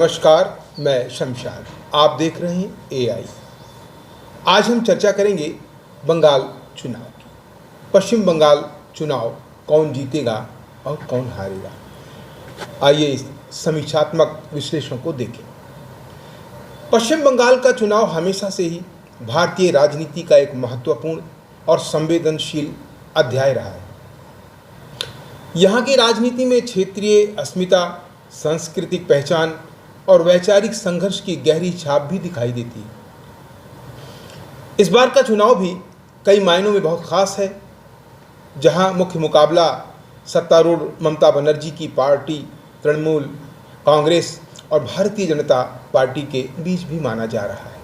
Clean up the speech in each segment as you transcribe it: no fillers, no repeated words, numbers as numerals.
नमस्कार, मैं शमशाद। आप देख रहे हैं एआई। आज हम चर्चा करेंगे बंगाल चुनाव की। पश्चिम बंगाल चुनाव कौन जीतेगा और कौन हारेगा, आइए इस समीक्षात्मक विश्लेषण को देखें। पश्चिम बंगाल का चुनाव हमेशा से ही भारतीय राजनीति का एक महत्वपूर्ण और संवेदनशील अध्याय रहा है। यहाँ की राजनीति में क्षेत्रीय अस्मिता, सांस्कृतिक पहचान और वैचारिक संघर्ष की गहरी छाप भी दिखाई देती है। इस बार का चुनाव भी कई मायनों में बहुत खास है, जहां मुख्य मुकाबला सत्तारूढ़ ममता बनर्जी की पार्टी तृणमूल कांग्रेस और भारतीय जनता पार्टी के बीच भी माना जा रहा है,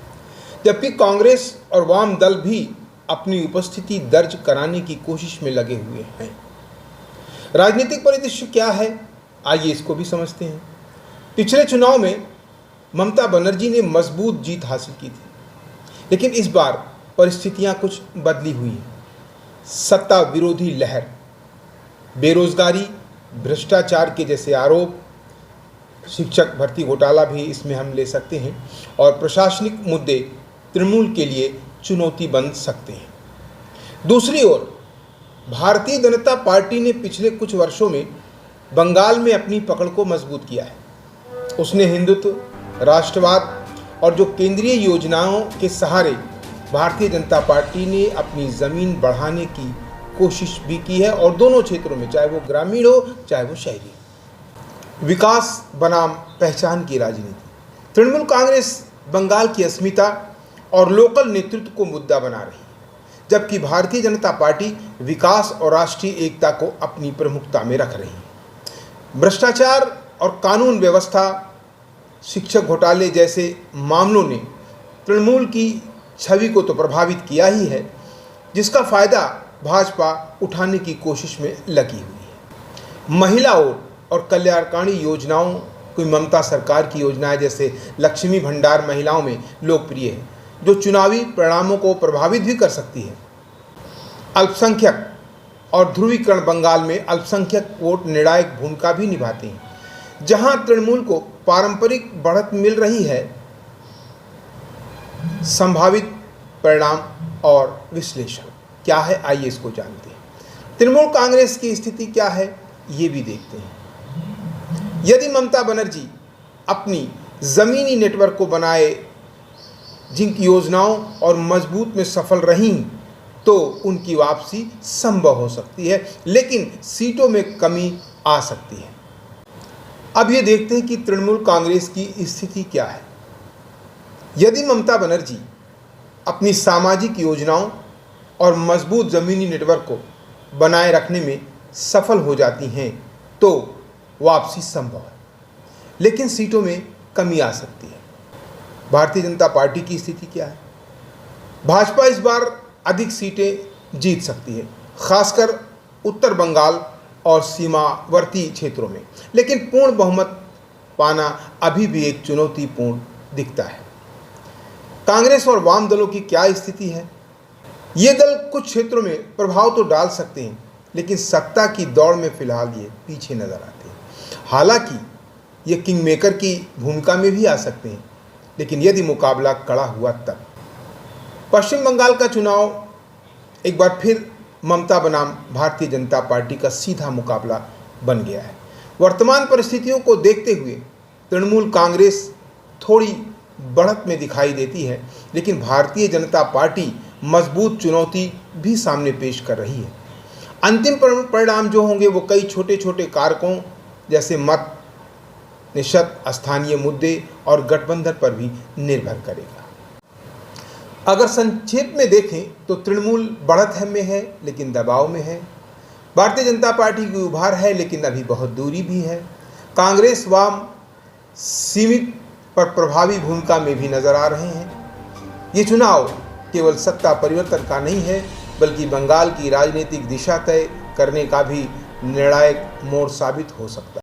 जबकि कांग्रेस और वाम दल भी अपनी उपस्थिति दर्ज कराने की कोशिश में लगे हुए हैं। राजनीतिक परिदृश्य क्या है, आइए इसको भी समझते हैं। पिछले चुनाव में ममता बनर्जी ने मजबूत जीत हासिल की थी, लेकिन इस बार परिस्थितियां कुछ बदली हुई हैं। सत्ता विरोधी लहर, बेरोजगारी, भ्रष्टाचार के जैसे आरोप, शिक्षक भर्ती घोटाला भी इसमें हम ले सकते हैं, और प्रशासनिक मुद्दे तृणमूल के लिए चुनौती बन सकते हैं। दूसरी ओर भारतीय जनता पार्टी ने पिछले कुछ वर्षों में बंगाल में अपनी पकड़ को मजबूत किया है। उसने हिंदुत्व, राष्ट्रवाद और जो केंद्रीय योजनाओं के सहारे भारतीय जनता पार्टी ने अपनी ज़मीन बढ़ाने की कोशिश भी की है, और दोनों क्षेत्रों में, चाहे वो ग्रामीण हो चाहे वो शहरी। विकास बनाम पहचान की राजनीति। तृणमूल कांग्रेस बंगाल की अस्मिता और लोकल नेतृत्व को मुद्दा बना रही है, जबकि भारतीय जनता पार्टी विकास और राष्ट्रीय एकता को अपनी प्रमुखता में रख रही है। भ्रष्टाचार और कानून व्यवस्था, शिक्षक घोटाले जैसे मामलों ने तृणमूल की छवि को तो प्रभावित किया ही है, जिसका फायदा भाजपा उठाने की कोशिश में लगी हुई है। महिला और कल्याणकारी योजनाओं, कोई ममता सरकार की योजनाएं जैसे लक्ष्मी भंडार महिलाओं में लोकप्रिय है, जो चुनावी परिणामों को प्रभावित भी कर सकती है। अल्पसंख्यक और ध्रुवीकरण, बंगाल में अल्पसंख्यक वोट निर्णायक भूमिका भी निभाते हैं। जहां तृणमूल को पारंपरिक बढ़त मिल रही है, संभावित परिणाम और विश्लेषण क्या है, आइए इसको जानते हैं। तृणमूल कांग्रेस की स्थिति क्या है, ये भी देखते हैं। यदि ममता बनर्जी अपनी जमीनी नेटवर्क को बनाए, जिनकी योजनाओं और मजबूत में सफल रहीं, तो उनकी वापसी संभव हो सकती है, लेकिन सीटों में कमी आ सकती है। अब ये देखते हैं कि तृणमूल कांग्रेस की स्थिति क्या है। यदि ममता बनर्जी अपनी सामाजिक योजनाओं और मजबूत ज़मीनी नेटवर्क को बनाए रखने में सफल हो जाती हैं, तो वापसी संभव है, लेकिन सीटों में कमी आ सकती है। भारतीय जनता पार्टी की स्थिति क्या है। भाजपा इस बार अधिक सीटें जीत सकती है, खासकर उत्तर बंगाल और सीमावर्ती क्षेत्रों में, लेकिन पूर्ण बहुमत पाना अभी भी एक चुनौतीपूर्ण दिखता है। कांग्रेस और वाम दलों की क्या स्थिति है। ये दल कुछ क्षेत्रों में प्रभाव तो डाल सकते हैं, लेकिन सत्ता की दौड़ में फिलहाल ये पीछे नजर आते हैं। हालांकि ये किंग मेकर की भूमिका में भी आ सकते हैं, लेकिन यदि मुकाबला कड़ा हुआ तब। पश्चिम बंगाल का चुनाव एक बार फिर ममता बनाम भारतीय जनता पार्टी का सीधा मुकाबला बन गया है। वर्तमान परिस्थितियों को देखते हुए तृणमूल कांग्रेस थोड़ी बढ़त में दिखाई देती है, लेकिन भारतीय जनता पार्टी मजबूत चुनौती भी सामने पेश कर रही है। अंतिम परिणाम जो होंगे वो कई छोटे छोटे कारकों जैसे मत निषद, स्थानीय मुद्दे और गठबंधन पर भी निर्भर करेगा। अगर संक्षेप में देखें तो तृणमूल बढ़त में है, लेकिन दबाव में है। भारतीय जनता पार्टी की उभार है, लेकिन अभी बहुत दूरी भी है। कांग्रेस वाम सीमित पर प्रभावी भूमिका में भी नजर आ रहे हैं। ये चुनाव केवल सत्ता परिवर्तन का नहीं है, बल्कि बंगाल की राजनीतिक दिशा तय करने का भी निर्णायक मोड़ साबित हो सकता है।